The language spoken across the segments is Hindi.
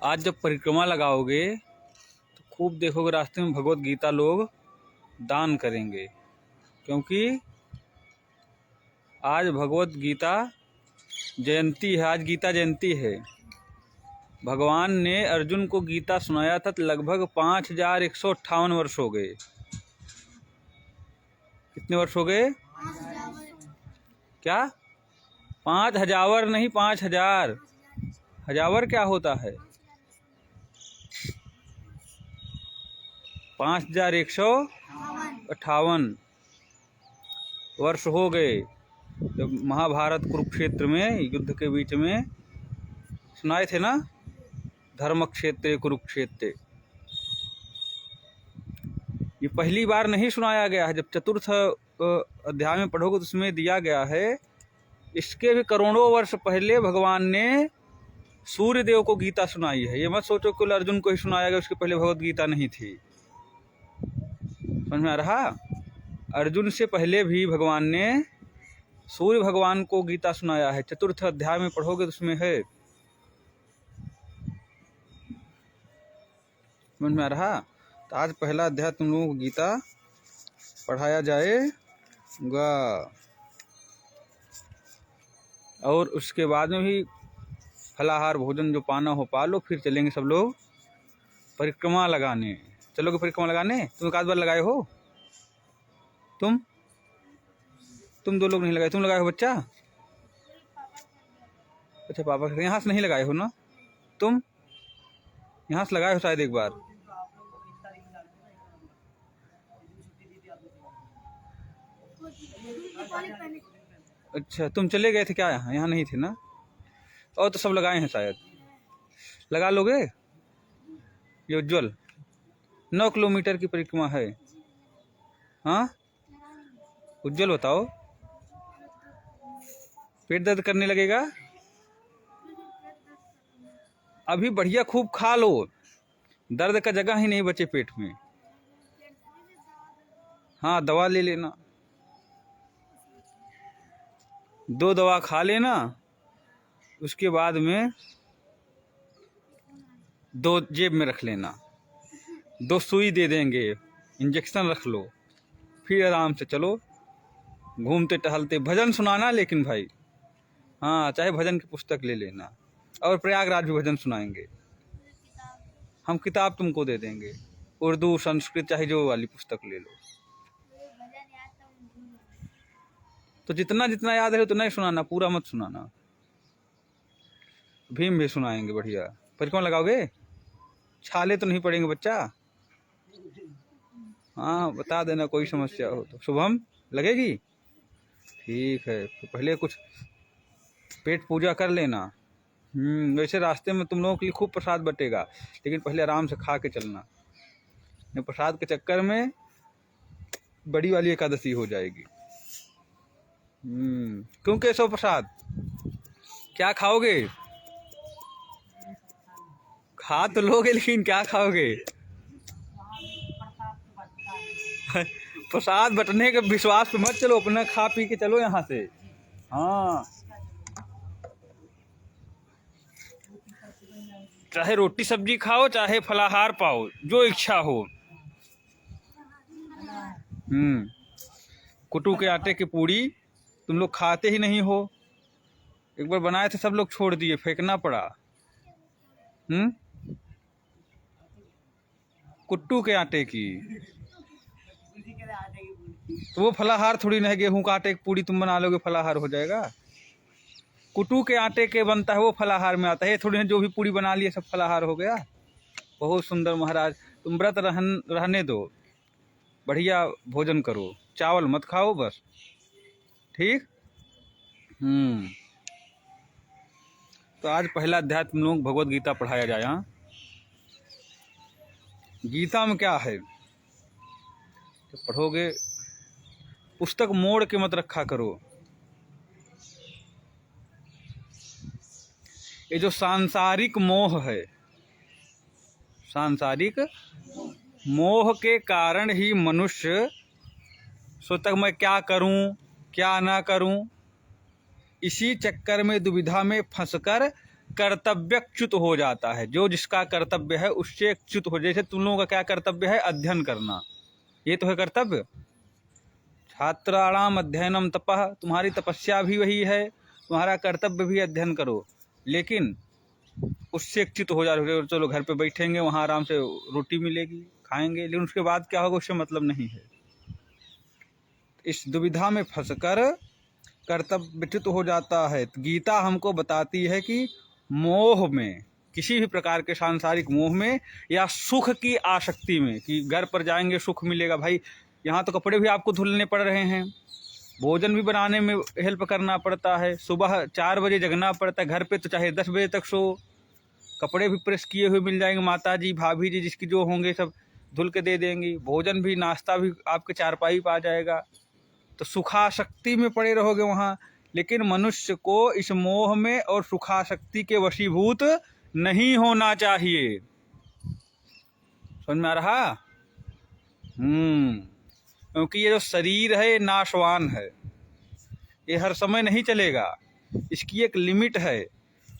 आज जब परिक्रमा लगाओगे तो खूब देखोगे रास्ते में भगवत गीता लोग दान करेंगे, क्योंकि आज भगवत गीता जयंती है। आज गीता जयंती है। भगवान ने अर्जुन को गीता सुनाया था तो लगभग 5158 वर्ष हो गए। कितने वर्ष हो गए? क्या? 5000 नहीं, 5000। हजावर क्या होता है? 5158 वर्ष हो गए जब महाभारत कुरुक्षेत्र में युद्ध के बीच में सुनाए थे ना, धर्म क्षेत्र कुरुक्षेत्र। ये पहली बार नहीं सुनाया गया है। जब चतुर्थ अध्याय में पढ़ोगे तो उसमें दिया गया है, इसके भी करोड़ों वर्ष पहले भगवान ने सूर्य देव को गीता सुनाई है। ये मत सोचो केवल अर्जुन को ही सुनाया गया, उसके पहले भगवत गीता नहीं थी। समझ में आ रहा? अर्जुन से पहले भी भगवान ने सूर्य भगवान को गीता सुनाया है। चतुर्थ अध्याय में पढ़ोगे तो उसमें है। समझ में आ रहा? तो आज पहला अध्याय तुम लोगों को गीता पढ़ाया जाएगा, और उसके बाद में भी फलाहार भोजन जो पाना हो पा लो। फिर चलेंगे सब लोग परिक्रमा लगाने। चलोगे परिक्रमा लगाने? तुम एक आध बार लगाए हो? तुम दो लोग नहीं लगाए। तुम लगाए हो बच्चा? अच्छा, पापा के यहाँ से नहीं लगाए हो ना? तुम यहाँ से लगाए हो शायद एक बार। अच्छा, तुम चले गए थे क्या? यहाँ नहीं थे ना? और तो सब लगाए हैं शायद। लगा लोगे? ये उज्जवल 9 किलोमीटर की परिक्रमा है। हाँ उज्जवल, बताओ। पेट दर्द करने लगेगा? अभी बढ़िया खूब खा लो, दर्द का जगह ही नहीं बचे पेट में। हाँ, दवा ले लेना, 2 दवा खा लेना। उसके बाद में 2 जेब में रख लेना, 2 सुई दे देंगे, इंजेक्शन रख लो, फिर आराम से चलो घूमते टहलते। भजन सुनाना लेकिन भाई, हाँ, चाहे भजन की पुस्तक ले लेना, और प्रयागराज भी भजन सुनाएंगे। हम किताब तुमको दे देंगे, उर्दू संस्कृत चाहे जो वाली पुस्तक ले लो। तो जितना जितना याद है उतना ही सुनाना, पूरा मत सुनाना। भीम भी सुनाएंगे बढ़िया। परिक्रमा लगाओगे? छाले तो नहीं पड़ेंगे बच्चा? हाँ, बता देना कोई समस्या हो तो। शुभम, लगेगी? ठीक है, तो पहले कुछ पेट पूजा कर लेना। वैसे रास्ते में तुम लोगों के लिए खूब प्रसाद बटेगा, लेकिन पहले आराम से खा के चलना। प्रसाद के चक्कर में बड़ी वाली एकादशी हो जाएगी। क्यों केशव प्रसाद, क्या खाओगे? खा तो लोगे, लेकिन क्या खाओगे? प्रसाद बटने के विश्वास पे मत चलो, अपना खा पी के चलो यहाँ से। हाँ, चाहे रोटी सब्जी खाओ, चाहे फलाहार पाओ, जो इच्छा हो। कुटू के आटे की पूड़ी तुम लोग खाते ही नहीं हो। एक बार बनाए थे, सब लोग छोड़ दिए, फेंकना पड़ा। कुट्टू के आटे की, तो वो फलाहार थोड़ी नहीं। गेहूं का आटे की पूड़ी तुम बना लोगे, फलाहार हो जाएगा? कुटू के आटे के बनता है, वो फलाहार में आता है। थोड़ी जो भी पूड़ी बना लिए सब फलाहार हो गया। बहुत सुंदर महाराज, तुम व्रत रहने दो, बढ़िया भोजन करो, चावल मत खाओ बस, ठीक? तो आज पहला अध्याय तुम लोग भगवत गीता पढ़ाया जाए। हाँ, गीता में क्या है तो पढ़ोगे, पुस्तक मोड़ के मत रखा करो। ये जो सांसारिक मोह है, सांसारिक मोह के कारण ही मनुष्य सोचता मैं क्या करूं क्या ना करूं, इसी चक्कर में दुविधा में फंसकर कर्तव्यच्युत हो जाता है। जो जिसका कर्तव्य है उससे च्युत हो, जैसे तुम लोगों का क्या कर्तव्य है, अध्ययन करना, ये तो है कर्तव्य। छात्राणाम अध्ययनम तपः, तुम्हारी तपस्या भी वही है, तुम्हारा कर्तव्य भी अध्ययन करो, लेकिन उससे च्युत हो जा रहे हो। चलो घर पे बैठेंगे, वहाँ आराम से रोटी मिलेगी, खाएंगे, लेकिन उसके बाद क्या होगा उससे मतलब नहीं है। इस दुविधा में फंसकर कर्तव्यच्युत हो जाता है। तो गीता हमको बताती है कि मोह में, किसी भी प्रकार के सांसारिक मोह में या सुख की आसक्ति में, कि घर पर जाएंगे सुख मिलेगा, भाई यहाँ तो कपड़े भी आपको धुलने पड़ रहे हैं, भोजन भी बनाने में हेल्प करना पड़ता है, सुबह 4 बजे जगना पड़ता है, घर पे तो चाहे 10 बजे तक सो, कपड़े भी प्रेस किए हुए मिल जाएंगे, माता जी भाभी जी जिसकी जो होंगे सब धुल के दे देंगी, भोजन भी नाश्ता भी आपके चारपाई पर आ जाएगा, तो सुखाशक्ति में पड़े रहोगे वहाँ। लेकिन मनुष्य को इस मोह में और सुखाशक्ति के वशीभूत नहीं होना चाहिए। समझ में आ रहा? क्योंकि ये जो शरीर है नाशवान है, ये हर समय नहीं चलेगा, इसकी एक लिमिट है।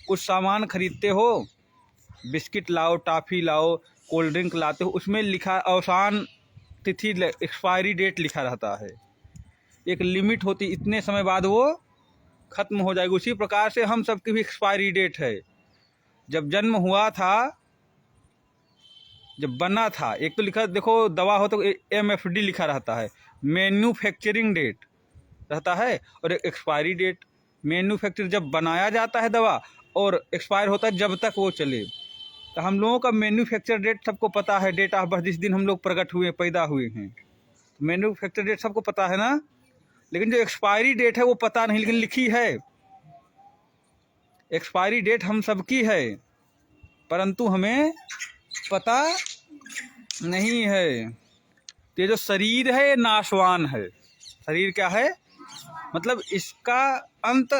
कुछ सामान खरीदते हो, बिस्किट लाओ, टॉफ़ी लाओ, कोल्ड ड्रिंक लाते हो, उसमें लिखा अवसान तिथि, एक्सपायरी डेट लिखा रहता है, एक लिमिट होती, इतने समय बाद वो ख़त्म हो जाएगी। उसी प्रकार से हम सबकी भी एक्सपायरी डेट है। जब जन्म हुआ था, जब बना था, एक तो लिखा, देखो दवा हो तो MFD लिखा रहता है, मैन्युफैक्चरिंग डेट रहता है, और एक एक्सपायरी डेट। मैन्युफैक्चर जब बनाया जाता है दवा, और एक्सपायर होता है जब तक वो चले। तो हम लोगों का मैन्युफैक्चर डेट सबको पता है, डेट ऑफ बर्थ, जिस दिन हम लोग प्रकट हुए, पैदा हुए हैं, मैन्युफैक्चर डेट सबको पता है ना। लेकिन जो एक्सपायरी डेट है वो पता नहीं, लेकिन लिखी है। एक्सपायरी डेट हम सबकी है, परंतु हमें पता नहीं है। तो ये जो शरीर है ये नाशवान है। शरीर क्या है, मतलब इसका अंत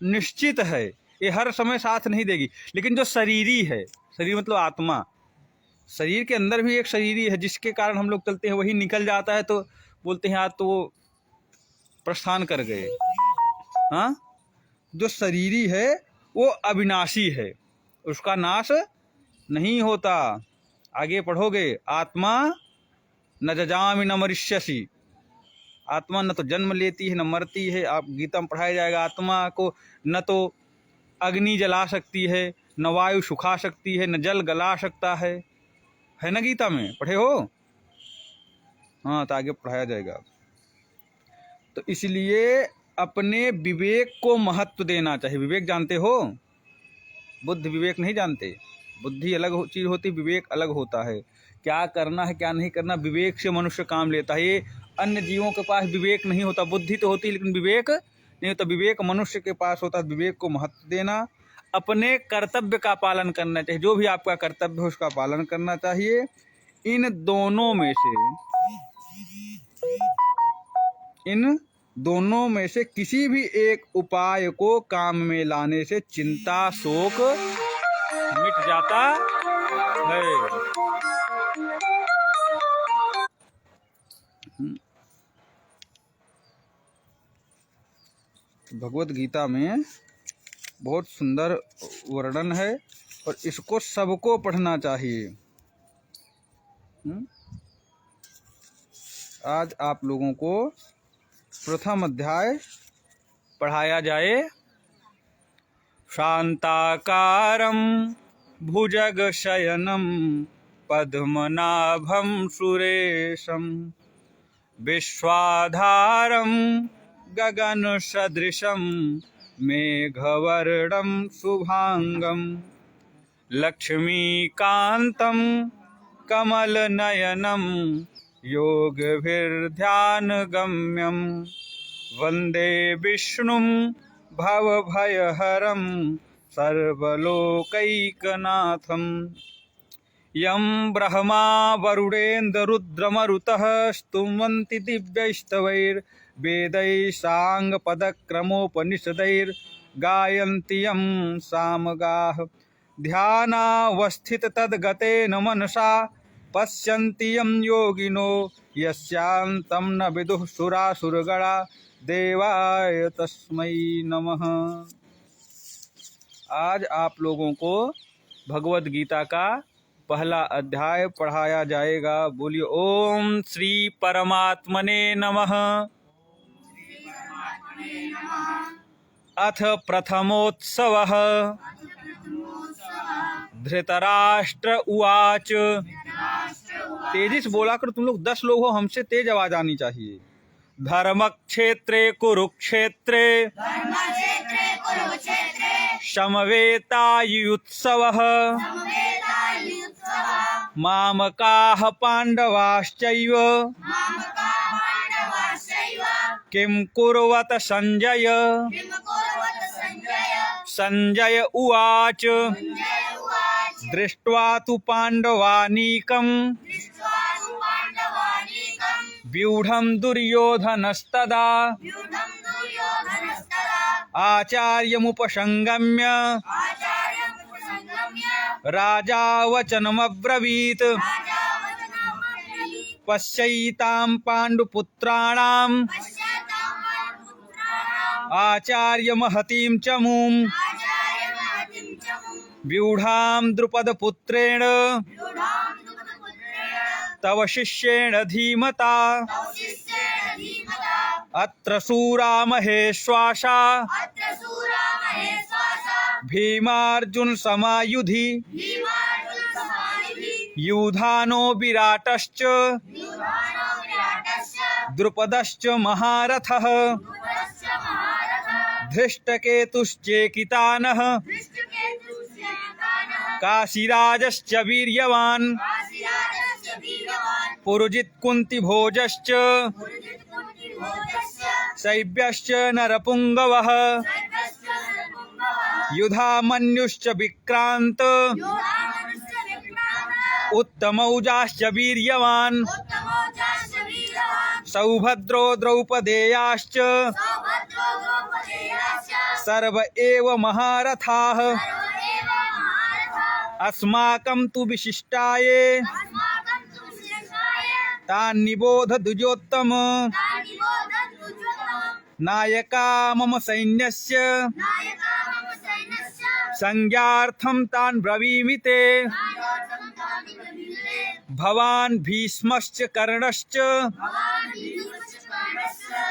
निश्चित है, ये हर समय साथ नहीं देगी। लेकिन जो शरीरी है, शरीर मतलब आत्मा, शरीर के अंदर भी एक शरीरी है जिसके कारण हम लोग चलते हैं, वही निकल जाता है तो बोलते हैं आज तो वो प्रस्थान कर गए। हाँ, जो शरीरी है वो अविनाशी है, उसका नाश नहीं होता। आगे पढ़ोगे, आत्मा न जजामि न मरिष्यसि, आत्मा न तो जन्म लेती है न मरती है। आप गीता में पढ़ाया जाएगा, आत्मा को न तो अग्नि जला सकती है, न वायु सुखा सकती है, न जल गला सकता है ना, गीता में पढ़े हो? हाँ, तो आगे पढ़ाया जाएगा। तो इसलिए अपने विवेक को महत्व देना चाहिए। विवेक जानते हो? बुद्धि विवेक नहीं जानते। बुद्धि अलग चीज़ होती, विवेक अलग होता है। क्या करना है क्या नहीं करना, विवेक से मनुष्य काम लेता है। ये अन्य जीवों के पास विवेक नहीं होता, बुद्धि तो होती लेकिन विवेक नहीं होता। विवेक मनुष्य के पास होता है। विवेक को महत्व देना, अपने कर्तव्य का पालन करना चाहिए। जो भी आपका कर्तव्य है उसका पालन करना चाहिए। इन दोनों में से किसी भी एक उपाय को काम में लाने से चिंता शोक मिट जाता है। भगवत गीता में बहुत सुंदर वर्णन है और इसको सबको पढ़ना चाहिए। आज आप लोगों को प्रथम अध्याय पढ़ाया जाए। शांताकारं भुजगशयनं पद्मनाभं सुरेशं विश्वाधारं गगनसदृशं मेघवर्णं शुभांगं लक्ष्मीकान्तं कमलनयनं योगभिर्ध्यानगम्यं वन्दे विष्णुं भवभयहरं सर्वलोकैकनाथं। यं ब्रह्मा वरुणेन्द्ररुद्रमरुतः स्तुवन्ति दिव्यैस्तवैर्वेदैः साङ्गपदक्रमोपनिषदैर्गायन्ति यं सामगाः। ध्यानावस्थिततद्गतेन मनसा पश्यन्ति यं योगिनो यस्यान्तं न विदुः सुरासुरगणा। देवाय तस्मै नमः। आज आप लोगों को भगवद गीता का पहला अध्याय पढ़ाया जाएगा। बोलिए ओम श्री परमात्मने नमः। अथ प्रथमोत्सवः। धृतराष्ट्र उवाच। तेजी से बोला कर, तुम लोग 10 लोग हो, हमसे तेज आवाज आनी चाहिए। धर्मक्षेत्रे कुरुक्षेत्रे समवेतायुत्सवः मामकाः पाण्डवाश्चैव किं कुर्वत संजय। संजय उवाच। दृष्ट्वा तु पाण्डवानीकं व्यूढं दुर्योधनस्तदा आचार्यमुपसंगम्य राजा वचनमब्रवीत्। पश्यैतां पाण्डुपुत्राणाम् आचार्यमहतीं च मूम् व्यूढां द्रुपदपुत्रेण तव शिष्येण धीमता। अत्र शूरा महेश्वासा भीमार्जुन समायुधि युधानो विराटश्च द्रुपदश्च महारथः धृष्टकेतुश्चेकितानः काशीराजश्च वीर्यवान् पुरुजित् कुन्तिभोजश्च शैब्यश्च नरपुङ्गवः युधामन्युश्च विक्रान्त उत्तमौजाश्च वीर्यवान् सौभद्रो द्रौपदेयाश्च सर्व एव महारथाः। अस्माकं तु विशिष्टाये तान्निबोध द्विजोत्तम। नायका मम सैन्यस्य संज्ञार्थं तान् ब्रवीमि ते। भवान् भीष्मश्च कर्णश्च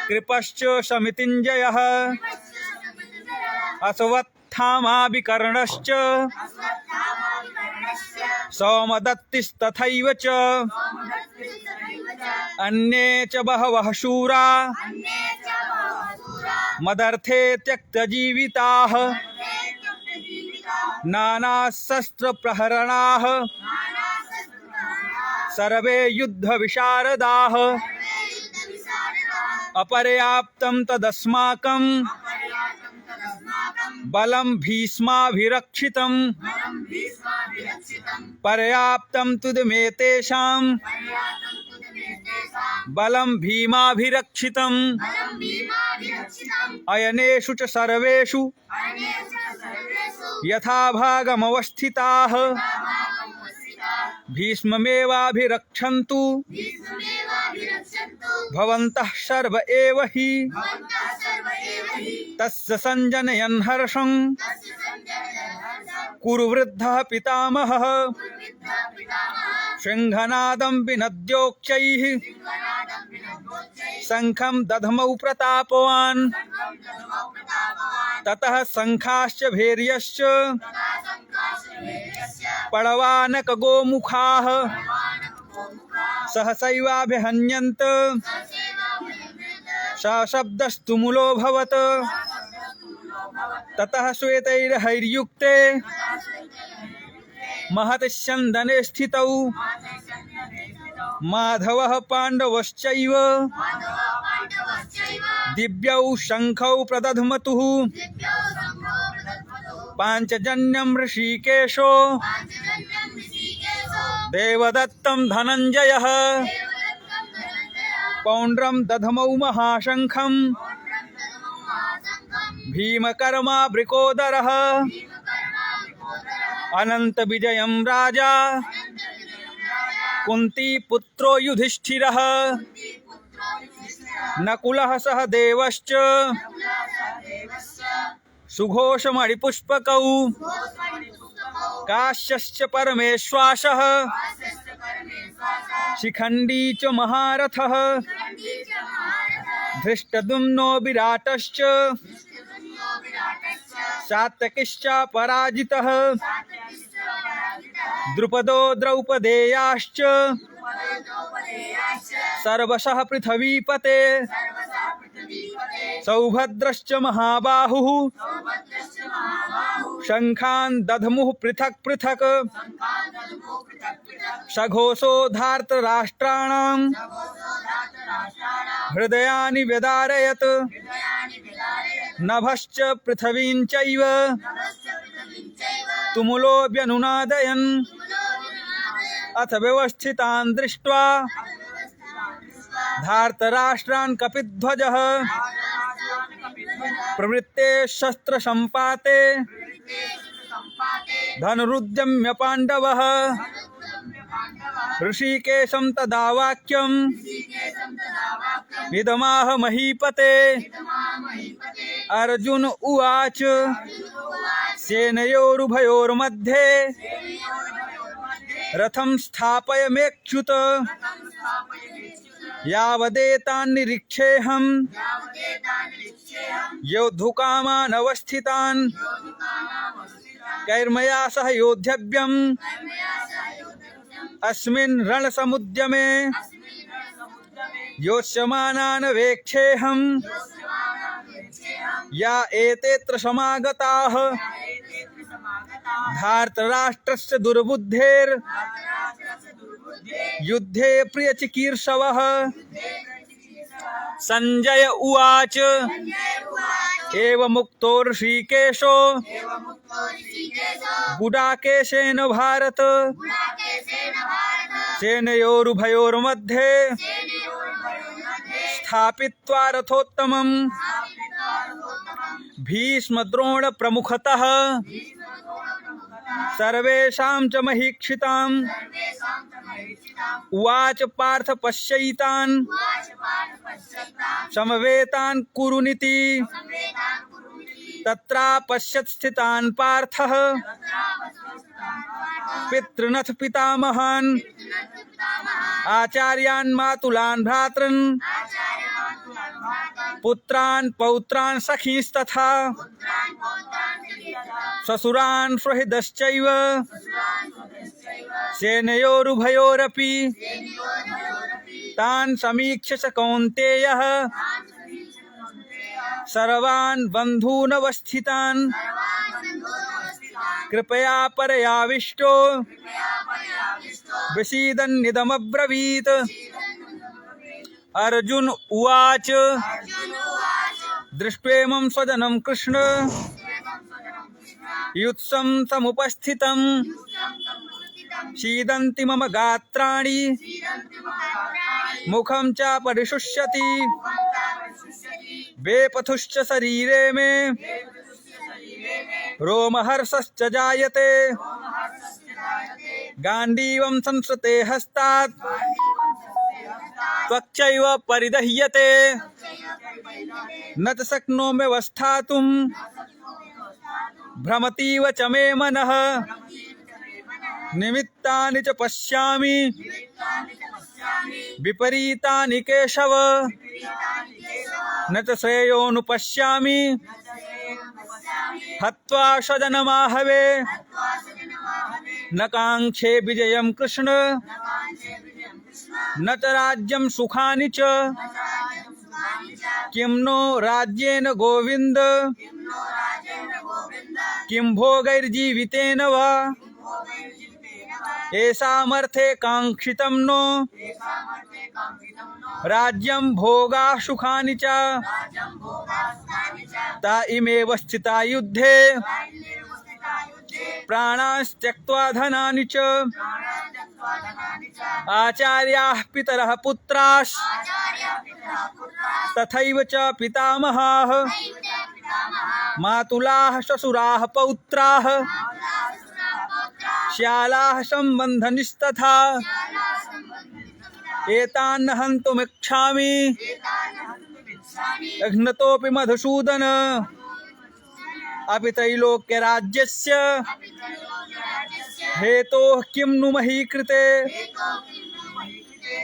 कृपश्च समितिञ्जयः अश्वत्थामा विकर्णश्च सौमदत्तिस्तथैव च अन्ये च बहवः शूरा मदर्थे त्यक्तजीविताः। नानाशस्त्रप्रहरणाः सर्वे युद्धविशारदाः। अपर्याप्तं तदस्माकं बलं भीष्माभिरक्षितं। पर्याप्तं तुदमेतेषां बलं भीमाभिरक्षितं। अयनेषु च सर्वेषु यथाभागमवस्थिताः भीष्ममेवाभिरक्षन्तु भवन्तः सर्व एव हि। तस्य संजनयन् हर्षं कुरु वृद्धः पितामहः। शृङ्खनादं विनद्योच्चैः शङ्खं दध्मौ प्रतापवान्। ततः शङ्खाश्च भैर्यश्च पड़वानक गोमुखाः सहसैवाभिहन्यन्त सशब्दस्तुमुलोऽभवत्। ततः श्वेतैर्हैर्युक्ते महतस्यन्दने स्थितौ माधवः पाण्डवश्चैव दिव्यौ शङ्खौ प्रदध्मतुः। पाञ्चजन्यं ऋषिकेशो देवदत्तं धनञ्जयः पौण्ड्रं दधमौ महाशङ्खं भीमकर्मा वृकोदरः। अनन्तविजयं राजा कुन्तीपुत्रो युधिष्ठिरः। नकुलः सह देवश्च सुघोषमणिपुष्पकौ काश्यश्च परमेश्वासः शिखण्डी च महारथः धृष्टद्युम्नो विराटश्च सात्यकिश्च पराजितः द्रुपदो द्रौपदेयाश्च सर्वशः पृथ्वीपते सौभद्रश्च महाबाहुः शङ्खान् दधमुः पृथक् पृथक् सघोषो धार्तराष्ट्राणां हृदयानि व्यदारयत् नभश्च पृथिवीं चैव तुमुलो व्यनुनादयन् अथ व्यवस्थितान् दृष्ट्वा धार्तराष्ट्रान् कपिध्वजः प्रवृत्ते शस्त्रसम्पाते धनुरुद्यम्य पाण्डवः ऋषिकेशं तदा वाक्यम् इदमाह महीपते। अर्जुन उवाच सेनयोरुभयोर्मध्ये रथं स्थापयमेच्युत यावदेतान् निरीक्षेऽहं योद्धुकामान् अवस्थितान् कैर्मया सह योद्धव्यम् अस्मिन् रणसमुद्यमे योत्स्यमानान् वेक्षेऽहं या एतेऽत्र समागताः धार्तराष्ट्रस्य दुर्बुद्धेर् युद्धे प्रियचिकीर्षवः। संजय उवाच एवमुक्तो ऋषिकेशो गुडाकेशेन भारत सेनयोरुभयोर्मध्ये स्थापित्वा रथोत्तमम् भीष्मद्रोण प्रमुखतः सर्वेषां च महीक्षिताम् उवाच पार्थ पश्यैतान् समवेतान् कुरुनिति तत्रा पश्यत् स्थितान् पार्थः पितृनथ पितामहान् आचार्यान् मातुलान् भ्रातॄन् पुत्रान् पौत्रान् सखीस्तथा ससुरान् सुहृदश्चैव सेनयोरुभयोरपि तान् समीक्ष्य च कौन्तेयः सर्वान् बन्धूनवस्थितान् कृपया परयाविष्टो विषीदन्निदमब्रवीत्। अर्जुन उवाच दृष्ट्वेमं स्वजनं कृष्ण युत्सं समुपस्थितं सीदन्ति मम गात्राणि मुखं च परिशुष्यति वेपथुश्च शरीरे मे रोमहर्षश्च जायते गाण्डीवं संसृते हस्तात् त्वच्चैव परिदह्यते न च शक्नोमि व्यवस्थातुं भ्रमतीव च मे मनः निमित्तानि च पश्यामि विपरीतानि केशव न च श्रेयोनुपश्यामि हत्वा स्वजनमाहवे न काङ्क्षे विजयं कृष्ण न च राज्यं सुखानि च किं नो राज्येन गोविन्द किं भोगैर्जीवितेन वा येषामर्थे काङ्क्षितं नो राज्यं भोगा सुखानि च ता इमेव स्थिता युद्धे प्राणास्त्यक्त्वा धनानि च आचार्याः पितरः पुत्राः तथैव च पितामहाः मातुलाः श्वशुराः पौत्राः श्यालाः सम्बन्धनिस्तथा एतान् हन्तुमिच्छामि घ्नतोऽपि मधुसूदन अपि त्रैलोक्यराज्यस्य हेतोः किं नु मही कृते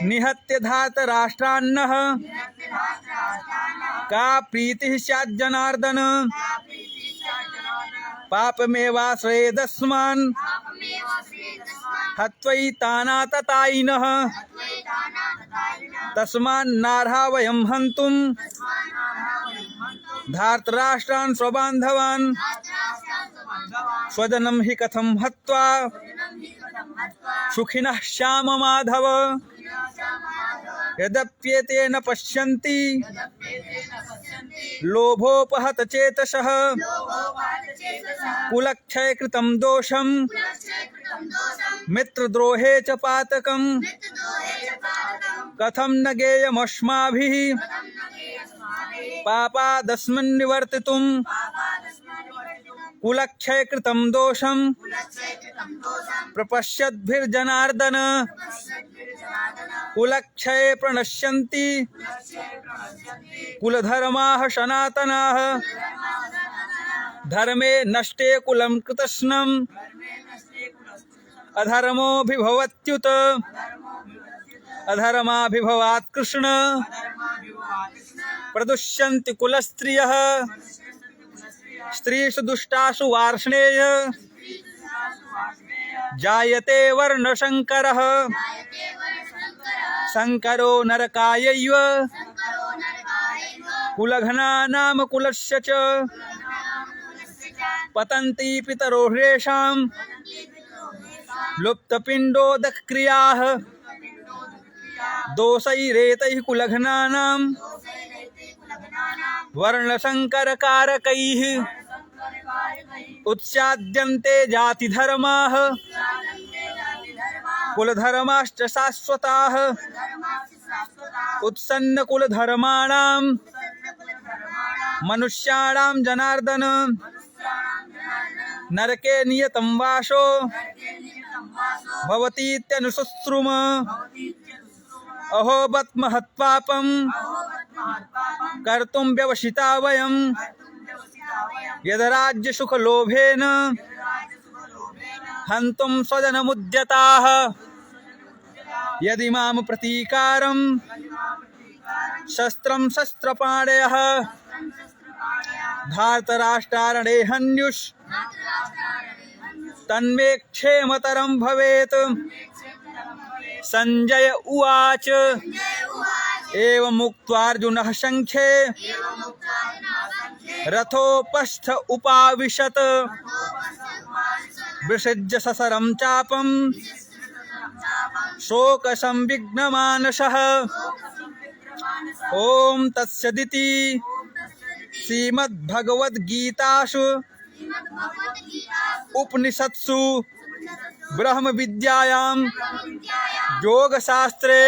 निहत्य धार्तराष्ट्रान्नः का प्रीतिः स्याज्जनार्दन पापमेवाश्रयेदस्मान् हत्वैतानाततायिनः तस्मान्नार्हा वयं हन्तुं धार्तराष्ट्रान् स्वबान्धवान् स्वजनं हि कथं हत्वा सुखिनः श्याम माधव यद्यप्येतेन पश्यन्ति लोभोपहत चेतसः कुलक्षय कृतं दोषं मित्रद्रोहे च पातकं कथं न गेयमस्माभिः पापादस्मिन् निवर्तितुं कुलक्षय कृतं दोषं प्रपश्यद्भिर्जनार्दन कुलक्षये प्रणश्यन्ति कुलधर्माः सनातनाः धर्मे नष्टे कुलं कृतस्नम् अधर्मोऽभिभवत्युत अधर्माभिभवात् कृष्ण प्रदुष्यन्ति कुलस्त्रियः स्त्रीषु दुष्टासु वार्ष्णेय जायते वर्णशङ्करः शङ्करो नरकायैव कुलघ्ना नाम कुलस्य च पतन्ति पितरो ह्रेषां लुप्तपिण्डोदक्रियाः दोषैरेतैः कुलघ्नानां वर्णशङ्करकारकैः उत्स्याद्यन्ते जातिधर्माः कुलधर्माश्च शाश्वताः उत्सन्नकुलधर्माणां मनुष्याणां जनार्दन नरके नियतं वासो भवतीत्यनुशुश्रुम अहो बत महत्पापं कर्तुं व्यवसिता वयं यद्राज्यसुखलोभेन हन्तुं स्वजनमुद्यताः यदि मां प्रतीकारं शस्त्रं शस्त्रपाणयः धार्तराष्ट्रारणे हन्युष तन्मे क्षेमतरं भवेत् संजय उवाच एवमुक्त्वार्जुनः शङ्खे रथोपस्थ उपाविशत् विसृज्य ससरं चापं शोकसंविघ्नमानसः ॐ तत्सदिति श्रीमद्भगवद्गीतासु उपनिषत्सु ब्रह्मविद्यायां योगशास्त्रे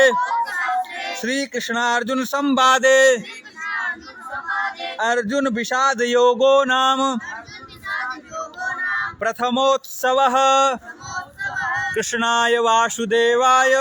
श्रीकृष्णार्जुन संवादे अर्जुन विषाद योगो नाम प्रथमोत्सवः कृष्णाय वासुदेवाय